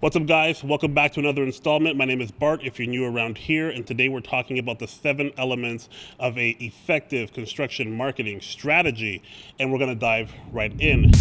What's up, guys? Welcome back to another installment. My name is Bart if you're new around here, and today we're talking about the 7 elements of a effective construction marketing strategy, and we're going to dive right in.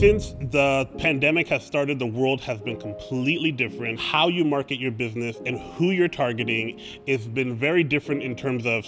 Since the pandemic has started, the world has been completely different. How you market your business and who you're targeting has been very different in terms of,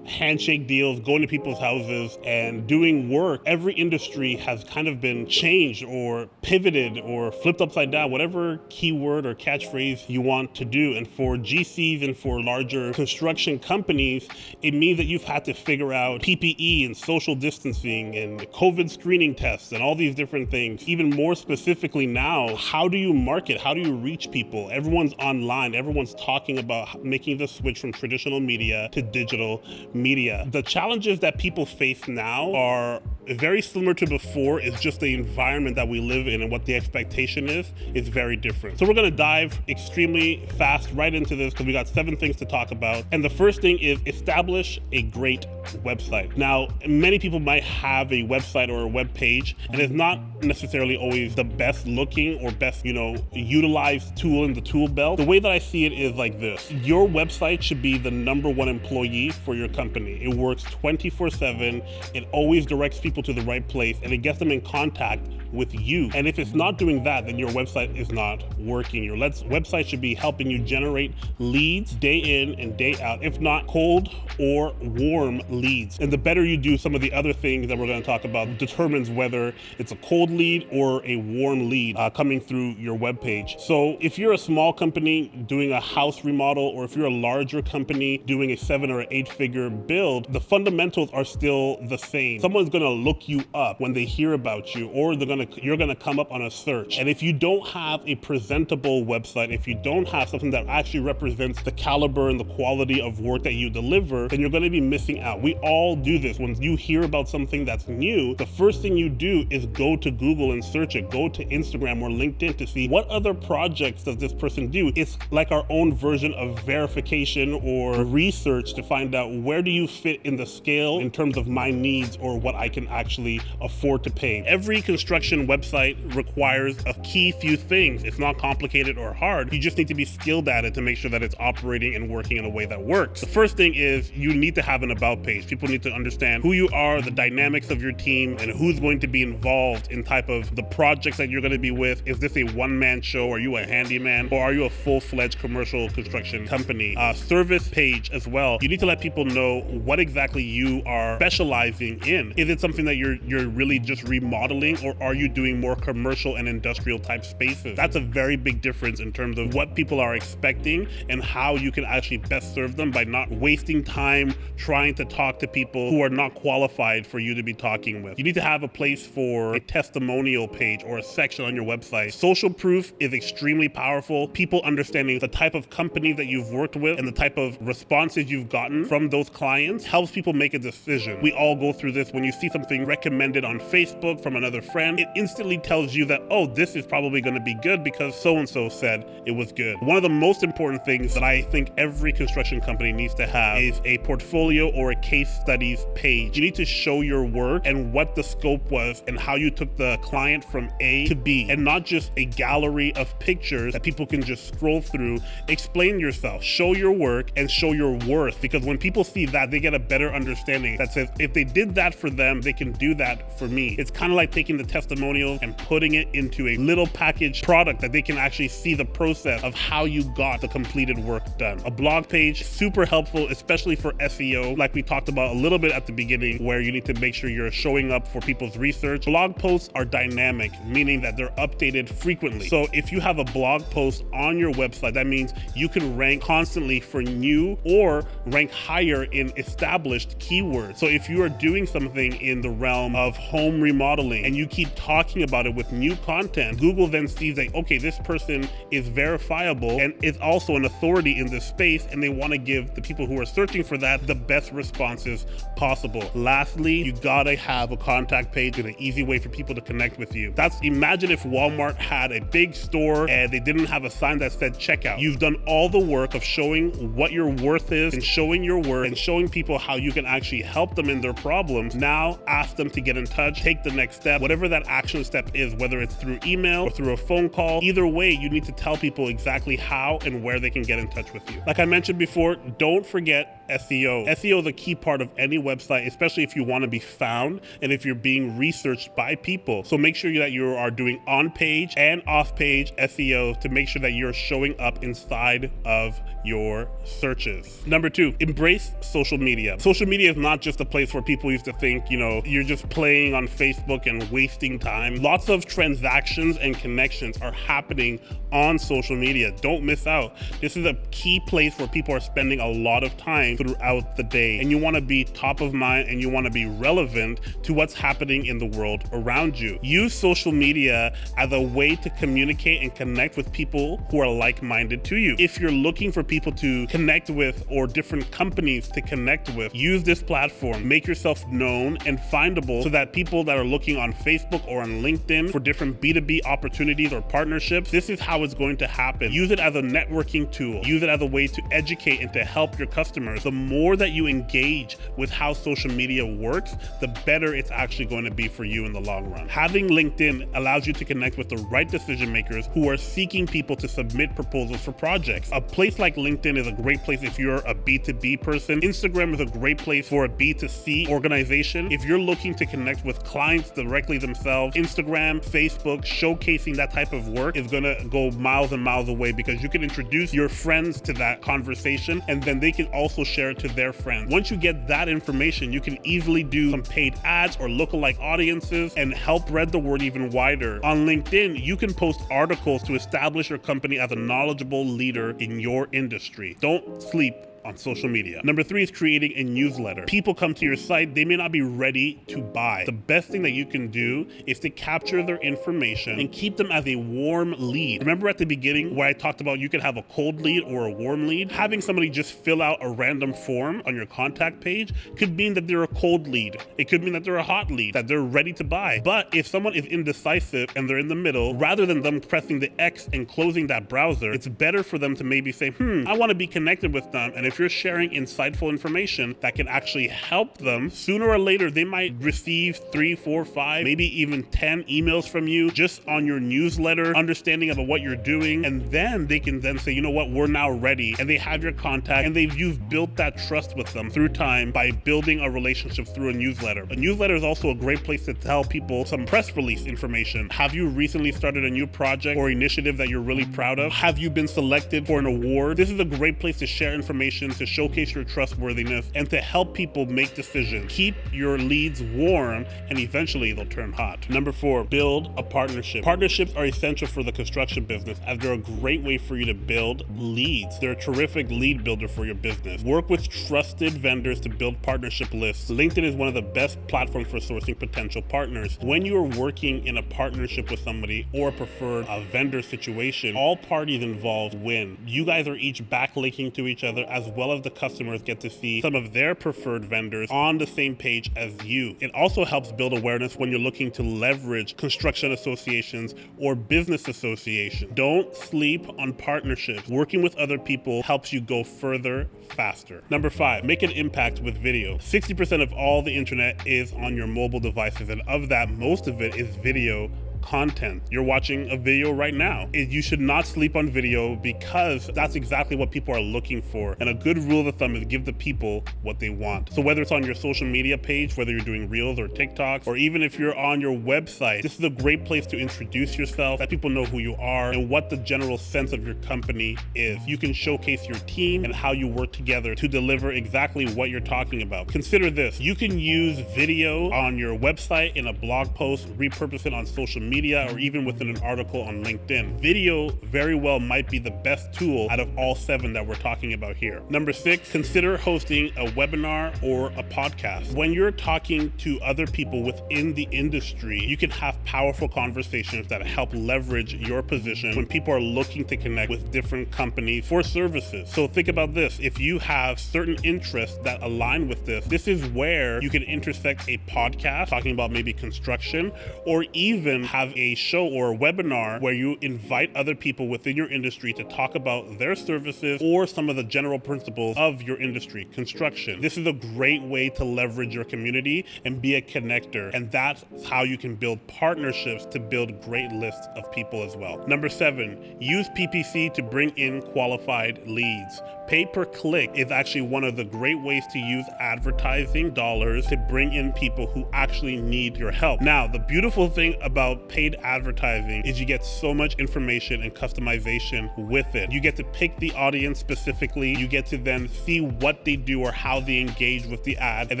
handshake deals, going to people's houses and doing work. Every industry has kind of been changed or pivoted or flipped upside down, whatever keyword or catchphrase you want to do. And for GCs and for larger construction companies, it means that you've had to figure out PPE and social distancing and COVID screening tests and all these different things. Even more specifically now, how do you market? How do you reach people? Everyone's online. Everyone's talking about making the switch from traditional media to digital media. The challenges that people face now are very similar to before. It's just the environment that we live in and what the expectation is very different. So we're going to dive extremely fast right into this because we got 7 things to talk about. And the first thing is establish a great website. Now, many people might have a website or a web page, and it's not necessarily always the best looking or best, utilized tool in the tool belt. The way that I see it is like this. Your website should be the #1 employee for your company. It works 24/7. It always directs people to the right place, and it gets them in contact with you. And if it's not doing that, then your website is not working. Your website should be helping you generate leads day in and day out, if not cold or warm leads. And the better you do some of the other things that we're going to talk about determines whether it's a cold lead or a warm lead coming through your webpage. So if you're a small company doing a house remodel, or if you're a larger company doing a 7 or 8 figure build, the fundamentals are still the same. Someone's going to look you up when they hear about you, or you're going to come up on a search. And if you don't have a presentable website, if you don't have something that actually represents the caliber and the quality of work that you deliver, then you're going to be missing out. We all do this. When you hear about something that's new, the first thing you do is go to Google and search it. Go to Instagram or LinkedIn to see what other projects does this person do. It's like our own version of verification or research to find out where do you fit in the scale in terms of my needs or what I can actually afford to pay. Every construction website requires a key few things. It's not complicated or hard. You just need to be skilled at it to make sure that it's operating and working in a way that works. The first thing is you need to have an about page. People need to understand who you are, the dynamics of your team, and who's going to be involved in type of the projects that you're going to be with. Is this a one-man show? Are you a handyman? Or are you a full-fledged commercial construction company? Service page as well. You need to let people know what exactly you are specializing in. Is it something that you're really just remodeling, or are you doing more commercial and industrial type spaces? That's a very big difference in terms of what people are expecting and how you can actually best serve them by not wasting time trying to talk to people who are not qualified for you to be talking with. You need to have a place for a testimonial page or a section on your website. Social proof is extremely powerful. People understanding the type of company that you've worked with and the type of responses you've gotten from those clients helps people make a decision. We all go through this. When you see something recommended on Facebook from another friend, it instantly tells you that, oh, this is probably going to be good because so-and-so said it was good. One of the most important things that I think every construction company needs to have is a portfolio or a case studies page. You need to show your work and what the scope was and how you took the client from A to B, and not just a gallery of pictures that people can just scroll through. Explain yourself, show your work, and show your worth, because when people see that, they get a better understanding that says, if they did that for them, they can do that for me. It's kind of like taking the testimonials and putting it into a little packaged product that they can actually see the process of how you got the completed work done. A blog page, super helpful, especially for SEO, like we talked about a little bit at the beginning, where you need to make sure you're showing up for people's research. Blog posts are dynamic, meaning that they're updated frequently. So if you have a blog post on your website, that means you can rank constantly for new or rank higher in established keywords. So if you are doing something in the realm of home remodeling and you keep talking about it with new content, Google then sees like, okay, this person is verifiable and is also an authority in this space, and they want to give the people who are searching for that the best responses possible. Lastly, you gotta have a contact page and an easy way for people to connect with you. Imagine if Walmart had a big store and they didn't have a sign that said checkout. You've done all the work of showing what your worth is and showing your worth and showing people how you can actually help them in their problems. Now ask them to get in touch, take the next step, whatever that action step is, whether it's through email or through a phone call. Either way, you need to tell people exactly how and where they can get in touch with you. Like I mentioned before, don't forget SEO. SEO is a key part of any website, especially if you want to be found and if you're being researched by people. So make sure that you are doing on-page and off-page SEO to make sure that you're showing up inside of your searches. Number 2, embrace social media. Social media is not just a place where people used to think, you're just playing on Facebook and wasting time. Lots of transactions and connections are happening on social media. Don't miss out. This is a key place where people are spending a lot of time throughout the day, and you want to be top of mind and you want to be relevant to what's happening in the world around you. Use social media as a way to communicate and connect with people who are like-minded to you. If you're looking for people to connect with or different companies to connect with, use this platform. Make yourself known and findable so that people that are looking on Facebook or on LinkedIn for different B2B opportunities or partnerships, this is how it's going to happen. Use it as a networking tool. Use it as a way to educate and to help your customers. The more that you engage with how social media works, the better it's actually going to be for you in the long run. Having LinkedIn allows you to connect with the right decision makers who are seeking people to submit proposals for projects. A place like LinkedIn is a great place if you're a B2B person. Instagram is a great place for a B2C organization. If you're looking to connect with clients directly themselves, Instagram, Facebook, showcasing that type of work is going to go miles and miles away, because you can introduce your friends to that conversation and then they can also share it to their friends. Once you get that information, you can easily do some paid ads or lookalike audiences and help spread the word even wider. On LinkedIn, you can post articles to establish your company as a knowledgeable leader in your industry. Don't sleep on social media. Number 3 is creating a newsletter. People come to your site, they may not be ready to buy. The best thing that you can do is to capture their information and keep them as a warm lead. Remember at the beginning where I talked about you could have a cold lead or a warm lead? Having somebody just fill out a random form on your contact page could mean that they're a cold lead. It could mean that they're a hot lead, that they're ready to buy. But if someone is indecisive and they're in the middle, rather than them pressing the X and closing that browser, it's better for them to maybe say, I want to be connected with them. And if you're sharing insightful information that can actually help them, sooner or later they might receive 3, 4, 5, maybe even 10 emails from you just on your newsletter, understanding about what you're doing, and then they can then say, you know what, we're now ready, and they have your contact, and you've built that trust with them through time by building a relationship through a newsletter. A newsletter is also a great place to tell people some press release information. Have you recently started a new project or initiative that you're really proud of? Have you been selected for an award? This is a great place to share information, to showcase your trustworthiness, and to help people make decisions. Keep your leads warm, and eventually they'll turn hot. Number 4, build a partnership. Partnerships are essential for the construction business, as they're a great way for you to build leads. They're a terrific lead builder for your business. Work with trusted vendors to build partnership lists. LinkedIn is one of the best platforms for sourcing potential partners. When you are working in a partnership with somebody or a preferred vendor situation, all parties involved win. You guys are each backlinking to each other, as well as the customers get to see some of their preferred vendors on the same page as you. It also helps build awareness when you're looking to leverage construction associations or business associations. Don't sleep on partnerships. Working with other people helps you go further faster. Number 5, make an impact with video. 60% of all the internet is on your mobile devices, and of that, most of it is video content. You're watching a video right now. You should not sleep on video, because that's exactly what people are looking for. And a good rule of thumb is give the people what they want. So whether it's on your social media page, whether you're doing Reels or TikToks, or even if you're on your website, this is a great place to introduce yourself, let people know who you are and what the general sense of your company is. You can showcase your team and how you work together to deliver exactly what you're talking about. Consider this. You can use video on your website, in a blog post, repurpose it on social media, media or even within an article on LinkedIn. Video very well might be the best tool out of all 7 that we're talking about here. Number 6, consider hosting a webinar or a podcast. When you're talking to other people within the industry, you can have powerful conversations that help leverage your position when people are looking to connect with different companies for services. So think about this. If you have certain interests that align with this is where you can intersect a podcast talking about maybe construction, or even have a show or a webinar where you invite other people within your industry to talk about their services or some of the general principles of your industry, construction. This is a great way to leverage your community and be a connector, and that's how you can build partnerships to build great lists of people as well. Number 7, use PPC to bring in qualified leads. Pay per click is actually one of the great ways to use advertising dollars to bring in people who actually need your help. Now, the beautiful thing about paid advertising is you get so much information and customization with it. You get to pick the audience specifically. You get to then see what they do or how they engage with the ad, and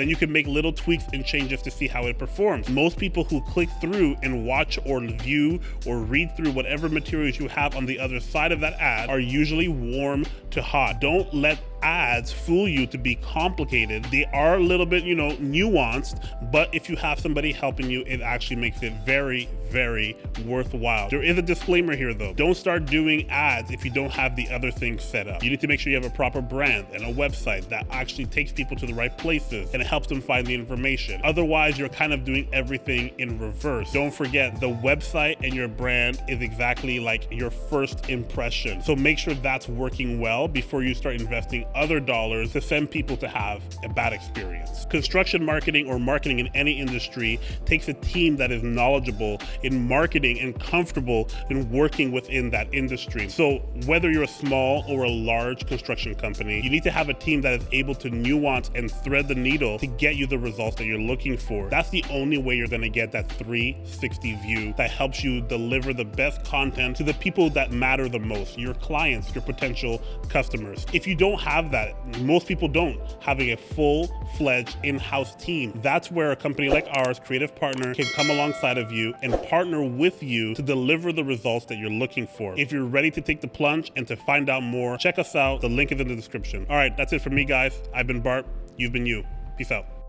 then you can make little tweaks and changes to see how it performs. Most people who click through and watch or view or read through whatever materials you have on the other side of that ad are usually warm to hot. Don't let ads fool you to be complicated. They are a little bit, nuanced, but if you have somebody helping you, it actually makes it very, very worthwhile. There is a disclaimer here though. Don't start doing ads if you don't have the other things set up. You need to make sure you have a proper brand and a website that actually takes people to the right places and it helps them find the information. Otherwise, you're kind of doing everything in reverse. Don't forget, the website and your brand is exactly like your first impression. So make sure that's working well before you start investing other dollars to send people to have a bad experience. Construction marketing or marketing in any industry takes a team that is knowledgeable in marketing and comfortable in working within that industry. So whether you're a small or a large construction company, you need to have a team that is able to nuance and thread the needle to get you the results that you're looking for. That's the only way you're going to get that 360 view that helps you deliver the best content to the people that matter the most, your clients, your potential customers. If you don't have that, most people don't, having a full-fledged in-house team, that's where a company like ours, Creative Partner, can come alongside of you and partner with you to deliver the results that you're looking for. If you're ready to take the plunge and to find out more, check us out. The link is in the description. All right, that's it for me, guys. I've been Bart. You've been you. Peace out.